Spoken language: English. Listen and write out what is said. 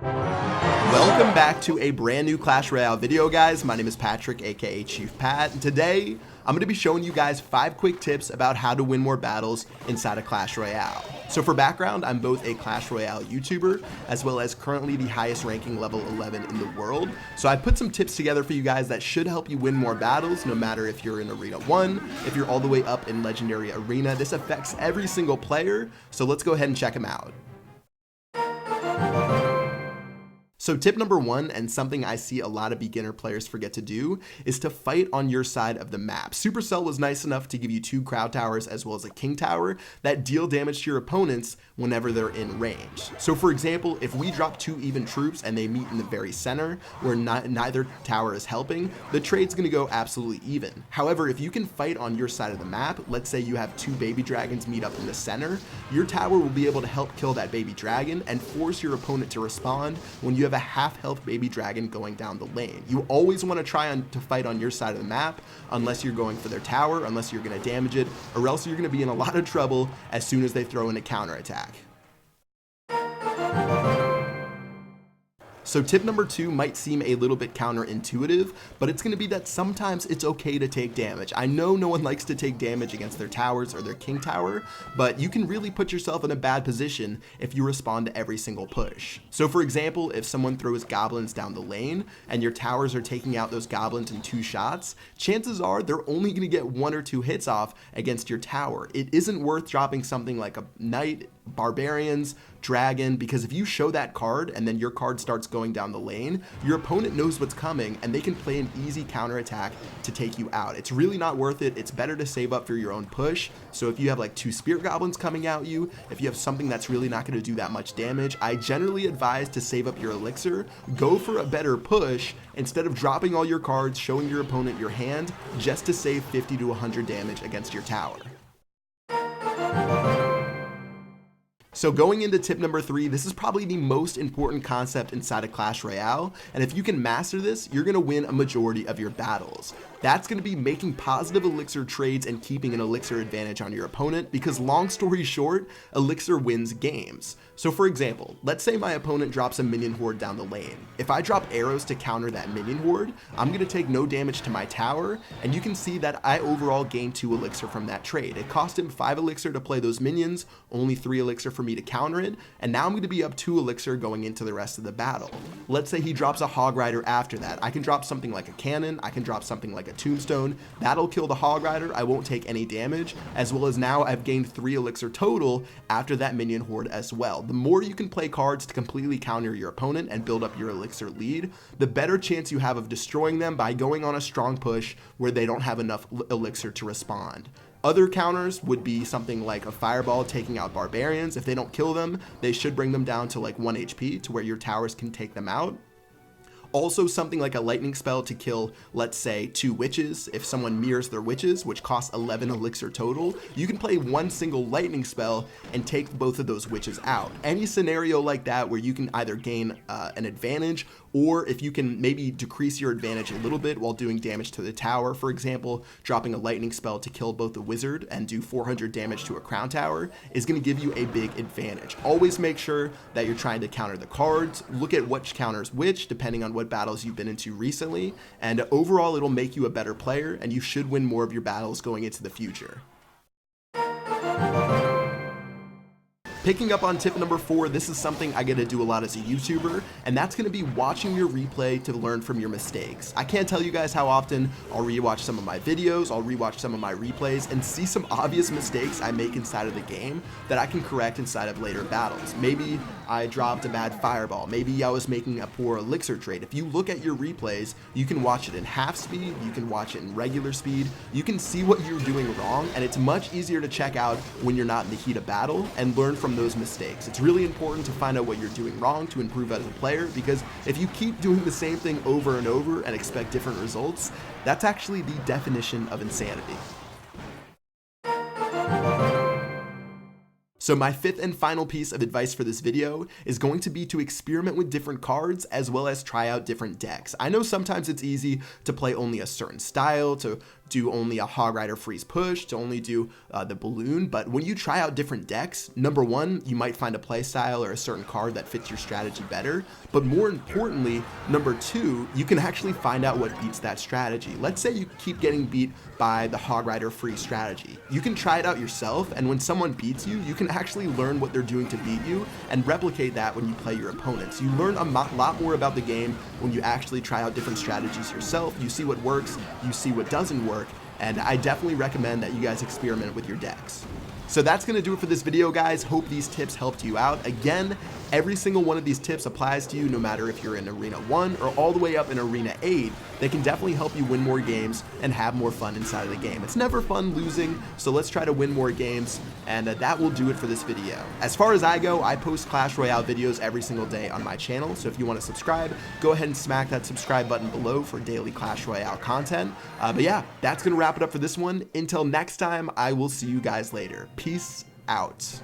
Welcome back to a brand new Clash Royale video, guys. My name is Patrick, aka Chief Pat, and today I'm going to be showing you guys 5 quick tips about how to win more battles inside of Clash Royale. So for background, I'm both a Clash Royale YouTuber as well as currently the highest ranking level 11 in the world. So I put some tips together for you guys that should help you win more battles, no matter if you're in Arena 1, if you're all the way up in Legendary Arena. This affects every single player, so let's go ahead and check them out. So tip number 1, and something I see a lot of beginner players forget to do, is to fight on your side of the map. Supercell was nice enough to give you 2 Crowd Towers as well as a King Tower that deal damage to your opponents whenever they're in range. So for example, if we drop 2 even troops and they meet in the very center where neither tower is helping, the trade's going to go absolutely even. However, if you can fight on your side of the map, let's say you have 2 baby dragons meet up in the center, your tower will be able to help kill that baby dragon and force your opponent to respond when you have a half health baby dragon going down the lane. You always want to try to fight on your side of the map unless you're going for their tower, unless you're going to damage it, or else you're going to be in a lot of trouble as soon as they throw in a counterattack. So tip number 2 might seem a little bit counterintuitive, but it's going to be that sometimes it's okay to take damage. I know no one likes to take damage against their towers or their King Tower, but you can really put yourself in a bad position if you respond to every single push. So for example, if someone throws goblins down the lane and your towers are taking out those goblins in 2 shots, chances are they're only going to get 1 or 2 hits off against your tower. It isn't worth dropping something like a knight, barbarians, dragon, because if you show that card and then your card starts going down the lane, your opponent knows what's coming and they can play an easy counterattack to take you out. It's really not worth it. It's better to save up for your own push. So if you have like 2 spear goblins coming at you, if you have something that's really not going to do that much damage, I generally advise to save up your elixir, go for a better push instead of dropping all your cards, showing your opponent your hand just to save 50 to 100 damage against your tower. So going into tip number 3, this is probably the most important concept inside of Clash Royale, and if you can master this, you're going to win a majority of your battles. That's going to be making positive elixir trades and keeping an elixir advantage on your opponent, because long story short, elixir wins games. So for example, let's say my opponent drops a minion horde down the lane. If I drop arrows to counter that minion horde, I'm going to take no damage to my tower, and you can see that I overall gain 2 elixir from that trade. It cost him 5 elixir to play those minions, only 3 elixir for me to counter it, and now I'm going to be up 2 elixir going into the rest of the battle. Let's say he drops a hog rider after that. I can drop something like a cannon, I can drop something like a tombstone. That'll kill the hog rider. I won't take any damage, as well as now I've gained 3 elixir total after that minion horde as well. The more you can play cards to completely counter your opponent and build up your elixir lead, the better chance you have of destroying them by going on a strong push where they don't have enough elixir to respond. Other counters would be something like a fireball taking out barbarians. If they don't kill them, they should bring them down to like 1 HP to where your towers can take them out. Also something like a lightning spell to kill, let's say, 2 witches. If someone mirrors their witches, which costs 11 elixir total, you can play 1 single lightning spell and take both of those witches out. Any scenario like that where you can either gain an advantage, or if you can maybe decrease your advantage a little bit while doing damage to the tower, for example, dropping a lightning spell to kill both the wizard and do 400 damage to a crown tower is going to give you a big advantage. Always make sure that you're trying to counter the cards, look at which counters which, depending on what battles you've been into recently, and overall it'll make you a better player and you should win more of your battles going into the future. Picking up on tip number 4, this is something I get to do a lot as a YouTuber, and that's going to be watching your replay to learn from your mistakes. I can't tell you guys how often I'll rewatch some of my videos, I'll rewatch some of my replays, and see some obvious mistakes I make inside of the game that I can correct inside of later battles. Maybe I dropped a bad fireball, maybe I was making a poor elixir trade. If you look at your replays, you can watch it in half speed, you can watch it in regular speed, you can see what you're doing wrong, and it's much easier to check out when you're not in the heat of battle and learn from those mistakes. It's really important to find out what you're doing wrong to improve as a player, because if you keep doing the same thing over and over and expect different results, that's actually the definition of insanity. So my 5th and final piece of advice for this video is going to be to experiment with different cards as well as try out different decks. I know sometimes it's easy to play only a certain style, to do only a Hog Rider freeze push, to only do the balloon. But when you try out different decks, number one, you might find a play style or a certain card that fits your strategy better. But more importantly, number two, you can actually find out what beats that strategy. Let's say you keep getting beat by the Hog Rider freeze strategy. You can try it out yourself, and when someone beats you, you can actually learn what they're doing to beat you and replicate that when you play your opponents. You learn a lot more about the game when you actually try out different strategies yourself. You see what works, you see what doesn't work, and I definitely recommend that you guys experiment with your decks. So that's going to do it for this video, guys. Hope these tips helped you out. Again, every single one of these tips applies to you no matter if you're in Arena 1 or all the way up in Arena 8. They can definitely help you win more games and have more fun inside of the game. It's never fun losing, so let's try to win more games, and that will do it for this video. As far as I go, I post Clash Royale videos every single day on my channel, so if you want to subscribe, go ahead and smack that subscribe button below for daily Clash Royale content. But yeah, that's going to wrap it up for this one. Until next time, I will see you guys later. Peace out.